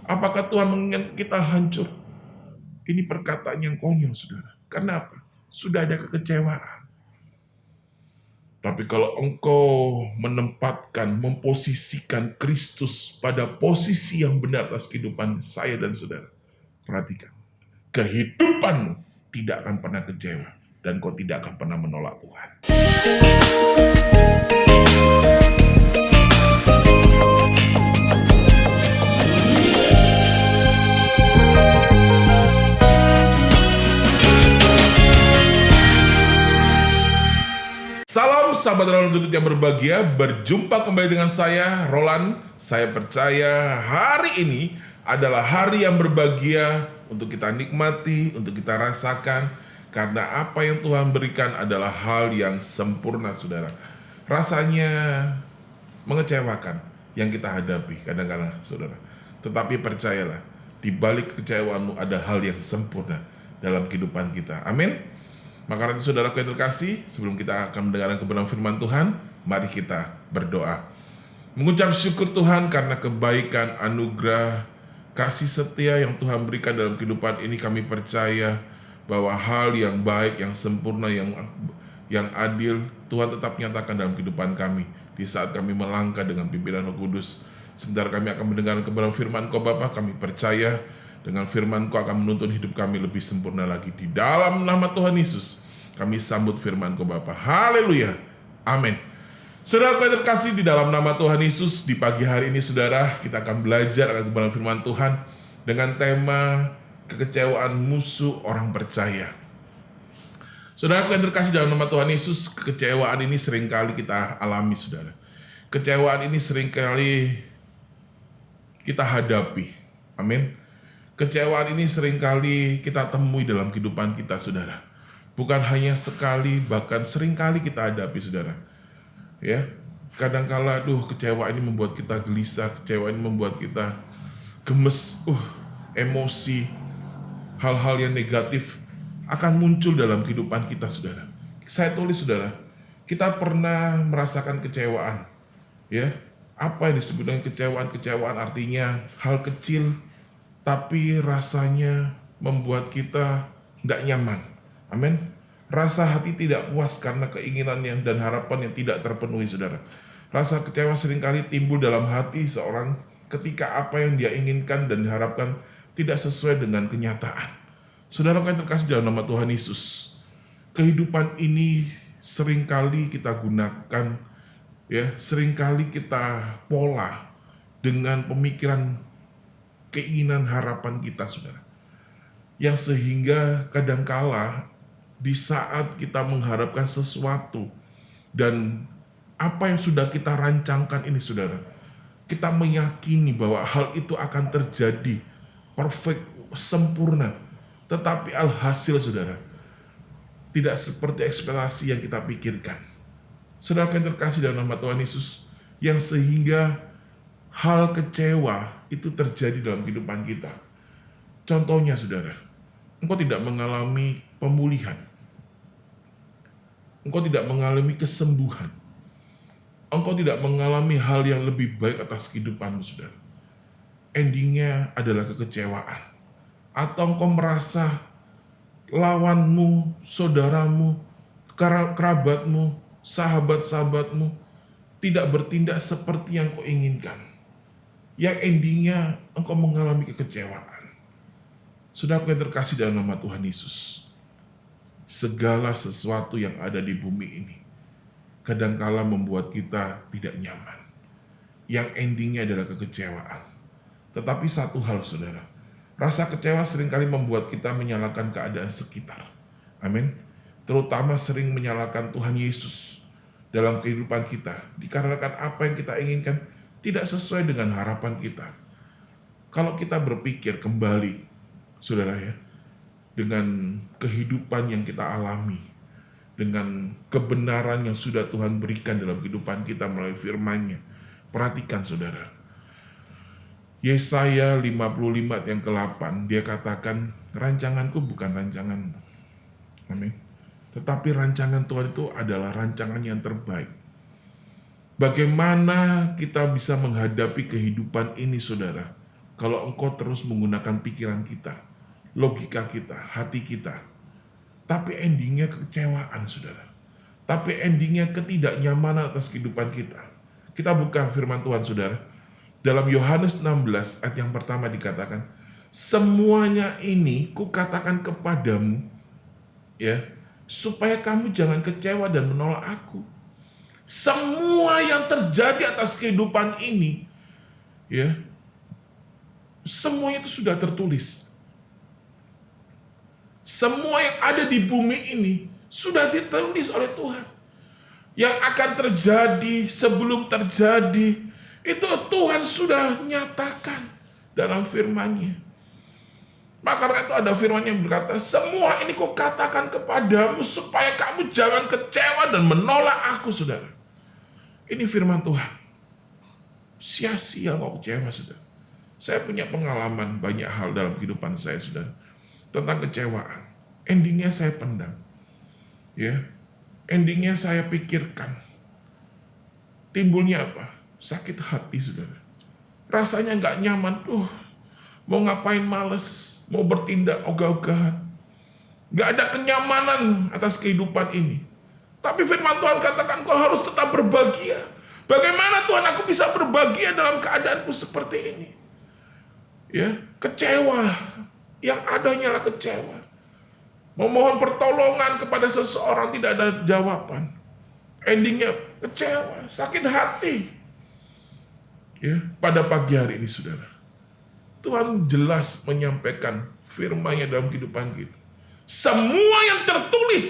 Apakah Tuhan menginginkan kita hancur? Ini perkataan yang konyol, saudara. Kenapa? Sudah ada kekecewaan. Tapi kalau engkau menempatkan, memposisikan Kristus pada posisi yang benar atas kehidupan saya dan saudara, perhatikan, kehidupanmu tidak akan pernah kecewa dan kau tidak akan pernah menolak Tuhan. Salam sahabat Roland Tuntut yang berbahagia, berjumpa kembali dengan saya Roland. Saya percaya hari ini adalah hari yang berbahagia untuk kita nikmati, untuk kita rasakan. Karena apa yang Tuhan berikan adalah hal yang sempurna, saudara. Rasanya mengecewakan yang kita hadapi kadang-kadang, saudara. Tetapi percayalah, di balik kekecewaanmu ada hal yang sempurna dalam kehidupan kita. Amin. Maka nanti saudaraku yang terkasih, sebelum kita akan mendengarkan kebenaran firman Tuhan, mari kita berdoa. Mengucap syukur Tuhan karena kebaikan, anugerah, kasih setia yang Tuhan berikan dalam kehidupan ini. Kami percaya bahwa hal yang baik, yang sempurna, yang adil, Tuhan tetap nyatakan dalam kehidupan kami. Di saat kami melangkah dengan pimpinan Roh Kudus, sebentar kami akan mendengarkan kebenaran firman Kau Bapa. Kami percaya dengan firman Kau akan menuntun hidup kami lebih sempurna lagi. Di dalam nama Tuhan Yesus, kami sambut firman Kau Bapa. Haleluya. Amin. Saudara yang terkasih, di dalam nama Tuhan Yesus, di pagi hari ini saudara, kita akan belajar akan kebenaran firman Tuhan dengan tema kekecewaan musuh orang percaya. Saudara yang terkasih, dalam nama Tuhan Yesus, kekecewaan ini seringkali kita alami, saudara. Kekecewaan ini seringkali kita hadapi. Amin. Kekecewaan ini seringkali kita temui dalam kehidupan kita, saudara. Bukan hanya sekali, bahkan seringkali kita hadapi, saudara. Ya, kadangkala, kecewa ini membuat kita gelisah, kecewa ini membuat kita gemes, emosi, hal-hal yang negatif akan muncul dalam kehidupan kita, saudara. Saya tulis, saudara, kita pernah merasakan kecewaan. Ya, apa yang disebut dengan kecewaan? Kecewaan artinya hal kecil, tapi rasanya membuat kita tidak nyaman. Amin. Rasa hati tidak puas karena keinginan dan harapan yang tidak terpenuhi, saudara. Rasa kecewa seringkali timbul dalam hati seorang ketika apa yang dia inginkan dan diharapkan tidak sesuai dengan kenyataan. Saudara yang terkasih dalam nama Tuhan Yesus, kehidupan ini seringkali kita gunakan, ya, seringkali kita pola dengan pemikiran, keinginan, harapan kita, saudara. Yang sehingga kadangkala di saat kita mengharapkan sesuatu dan apa yang sudah kita rancangkan ini, saudara, kita meyakini bahwa hal itu akan terjadi perfect, sempurna. Tetapi alhasil, saudara, tidak seperti ekspektasi yang kita pikirkan. Saudara yang terkasih dalam nama Tuhan Yesus, yang sehingga hal kecewa itu terjadi dalam kehidupan kita. Contohnya, saudara, engkau tidak mengalami pemulihan. Engkau tidak mengalami kesembuhan. Engkau tidak mengalami hal yang lebih baik atas kehidupanmu, saudara. Endingnya adalah kekecewaan. Atau engkau merasa lawanmu, saudaramu, kerabatmu, sahabat-sahabatmu tidak bertindak seperti yang kau inginkan. Yang endingnya engkau mengalami kekecewaan. Saudara yang terkasih dalam nama Tuhan Yesus, segala sesuatu yang ada di bumi ini kadangkala membuat kita tidak nyaman. Yang endingnya adalah kekecewaan. Tetapi satu hal, saudara, rasa kecewa seringkali membuat kita menyalahkan keadaan sekitar. Amin. Terutama sering menyalahkan Tuhan Yesus dalam kehidupan kita, dikarenakan apa yang kita inginkan tidak sesuai dengan harapan kita. Kalau kita berpikir kembali, saudara, ya, dengan kehidupan yang kita alami, dengan kebenaran yang sudah Tuhan berikan dalam kehidupan kita melalui firman-Nya. Perhatikan, saudara. Yesaya 55 yang ke-8, dia katakan, rancanganku bukan rancanganmu. Amin. Tetapi rancangan Tuhan itu adalah rancangan yang terbaik. Bagaimana kita bisa menghadapi kehidupan ini, saudara? kalau engkau terus menggunakan pikiran kita, logika kita, hati kita. Tapi endingnya kekecewaan, saudara. Tapi endingnya ketidaknyamanan atas kehidupan kita. Kita buka firman Tuhan, saudara. Dalam Yohanes 16 ayat yang pertama dikatakan, semuanya ini kukatakan kepadamu, ya, supaya kamu jangan kecewa dan menolak aku. Semua yang terjadi atas kehidupan ini, ya, semuanya itu sudah tertulis. Semua yang ada di bumi ini sudah ditulis oleh Tuhan. Yang akan terjadi sebelum terjadi, itu Tuhan sudah nyatakan dalam firman-Nya. Maka karena itu ada firman yang berkata, semua ini kukatakan kepadamu supaya kamu jangan kecewa dan menolak aku, saudara. Ini firman Tuhan. Sia-sia kau kecewa, saudara. Saya punya pengalaman banyak hal dalam kehidupan saya, saudara, tentang kecewaan. Endingnya saya pendam. Ya, endingnya saya pikirkan. Timbulnya apa? Sakit hati, saudara. Rasanya nggak nyaman. Mau ngapain males. Mau bertindak ogah-ogahan. Nggak ada kenyamanan atas kehidupan ini. Tapi firman Tuhan katakan, kau harus tetap berbahagia. Bagaimana Tuhan aku bisa berbahagia dalam keadaanku seperti ini? Ya, kecewa. Yang adanya lah kecewa. Memohon pertolongan kepada seseorang tidak ada jawaban. Endingnya kecewa, sakit hati. Ya, pada pagi hari ini, saudara, Tuhan jelas menyampaikan firman-Nya dalam kehidupan kita. Semua yang tertulis,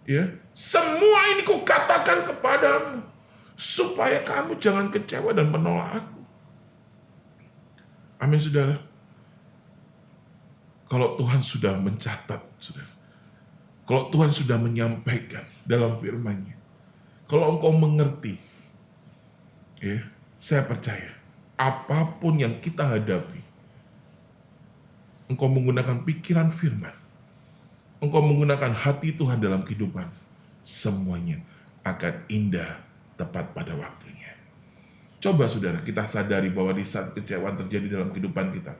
ya, semua ini kukatakan kepadamu supaya kamu jangan kecewa dan menolak aku. Amin, saudara. Kalau Tuhan sudah mencatat, saudara, kalau Tuhan sudah menyampaikan dalam firman-Nya, kalau engkau mengerti, ya, saya percaya apapun yang kita hadapi, engkau menggunakan pikiran firman, engkau menggunakan hati Tuhan dalam kehidupan, semuanya akan indah tepat pada waktunya. Coba, saudara, kita sadari bahwa di saat kecewaan terjadi dalam kehidupan kita,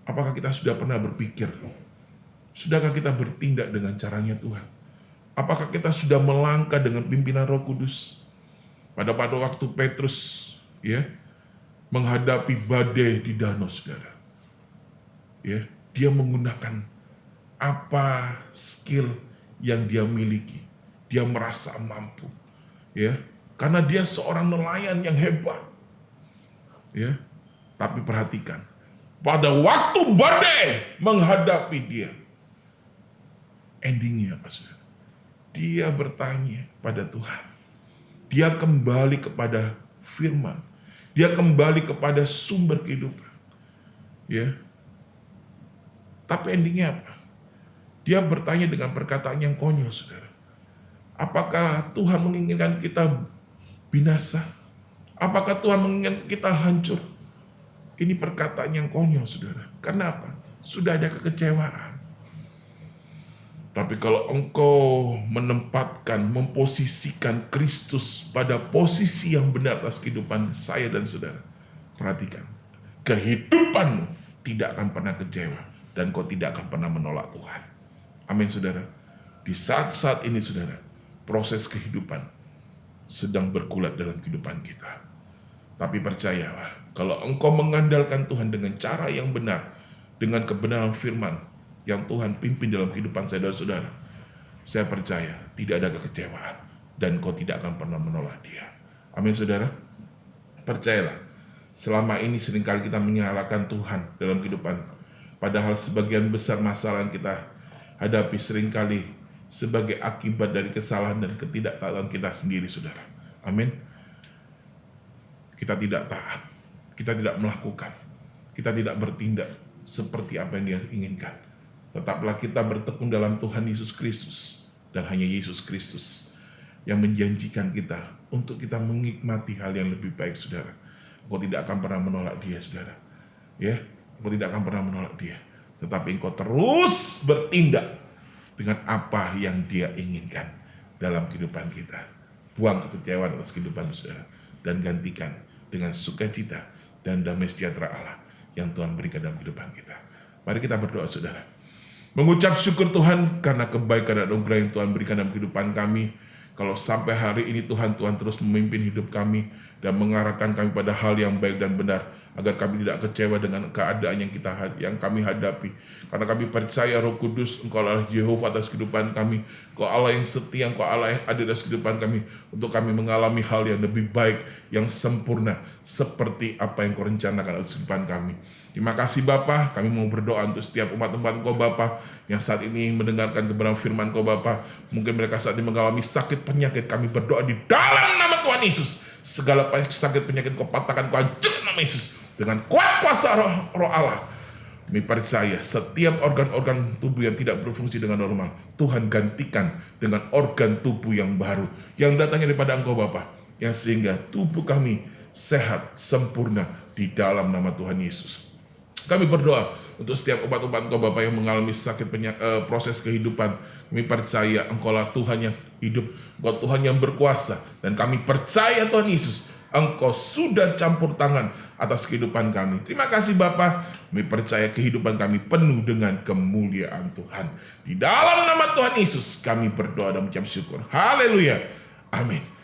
apakah kita sudah pernah berpikir, sudahkah kita bertindak dengan caranya Tuhan? Apakah kita sudah melangkah dengan pimpinan Roh Kudus? Pada waktu Petrus, ya, menghadapi badai di danau, saudara, ya, dia menggunakan apa skill yang dia miliki. Dia merasa mampu, ya, karena dia seorang nelayan yang hebat, ya. Tapi perhatikan, pada waktu badai menghadapi dia, endingnya apa, saudara? Dia bertanya pada Tuhan. Dia kembali kepada firman. Dia kembali kepada sumber kehidupan. Ya. Tapi endingnya apa? Dia bertanya dengan perkataan yang konyol, saudara. Apakah Tuhan menginginkan kita binasa? Apakah Tuhan menginginkan kita hancur? Ini perkataan yang konyol, saudara. Karena apa? Sudah ada kekecewaan. Tapi kalau engkau menempatkan, memposisikan Kristus pada posisi yang benar atas kehidupan saya dan saudara, perhatikan, kehidupanmu tidak akan pernah kecewa dan kau tidak akan pernah menolak Tuhan. Amin, saudara. Di saat-saat ini, saudara, proses kehidupan sedang bergulat dalam kehidupan kita. Tapi percayalah, kalau engkau mengandalkan Tuhan dengan cara yang benar, dengan kebenaran firman yang Tuhan pimpin dalam kehidupan saya dan saudara, saya percaya tidak ada kekecewaan dan kau tidak akan pernah menolak Dia. Amin, saudara. Percayalah, selama ini seringkali kita menyalahkan Tuhan dalam kehidupan, padahal sebagian besar masalah yang kita hadapi seringkali sebagai akibat dari kesalahan dan ketidaktaatan kita sendiri, saudara. Amin. Kita tidak taat, kita tidak melakukan, kita tidak bertindak seperti apa yang Dia inginkan. Tetaplah kita bertekun dalam Tuhan Yesus Kristus, dan hanya Yesus Kristus yang menjanjikan kita untuk kita menikmati hal yang lebih baik, saudara. Engkau tidak akan pernah menolak Dia, saudara. Ya, engkau tidak akan pernah menolak Dia, tetapi engkau terus bertindak dengan apa yang Dia inginkan dalam kehidupan kita. Buang kekecewaan atas kehidupan, saudara, dan gantikan dengan sukacita dan damai sejahtera Allah yang Tuhan berikan dalam kehidupan kita. Mari kita berdoa, saudara. Mengucap syukur Tuhan karena kebaikan dan anugerah yang Tuhan berikan dalam kehidupan kami. Kalau sampai hari ini Tuhan terus memimpin hidup kami dan mengarahkan kami pada hal yang baik dan benar, agar kami tidak kecewa dengan keadaan yang kami hadapi. Karena kami percaya Roh Kudus, Engkau adalah Yehova atas kehidupan kami. Engkau Allah yang setia, Engkau Allah yang ada atas kehidupan kami, untuk kami mengalami hal yang lebih baik, yang sempurna, seperti apa yang Kau rencanakan atas kehidupan kami. Terima kasih Bapa, kami mau berdoa untuk setiap umat-umat Kau Bapa yang saat ini mendengarkan kebenaran firman Kau Bapa. Mungkin mereka saat ini mengalami sakit penyakit, kami berdoa di dalam nama Tuhan Yesus. Segala sakit penyakit Kau patahkan, Kau hancurkan nama Yesus dengan kuat kuasa roh Allah. Kami percaya setiap organ-organ tubuh yang tidak berfungsi dengan normal, Tuhan gantikan dengan organ tubuh yang baru, yang datangnya daripada Engkau Bapa, yang sehingga tubuh kami sehat, sempurna di dalam nama Tuhan Yesus. Kami berdoa untuk setiap umat-umat Engkau Bapa yang mengalami sakit proses kehidupan. Kami percaya Engkau-lah Tuhan yang hidup, Engkau Tuhan yang berkuasa, dan kami percaya Tuhan Yesus, Engkau sudah campur tangan atas kehidupan kami. Terima kasih Bapa. Kami percaya kehidupan kami penuh dengan kemuliaan Tuhan. Di dalam nama Tuhan Yesus kami berdoa dan mengucap syukur. Haleluya. Amin.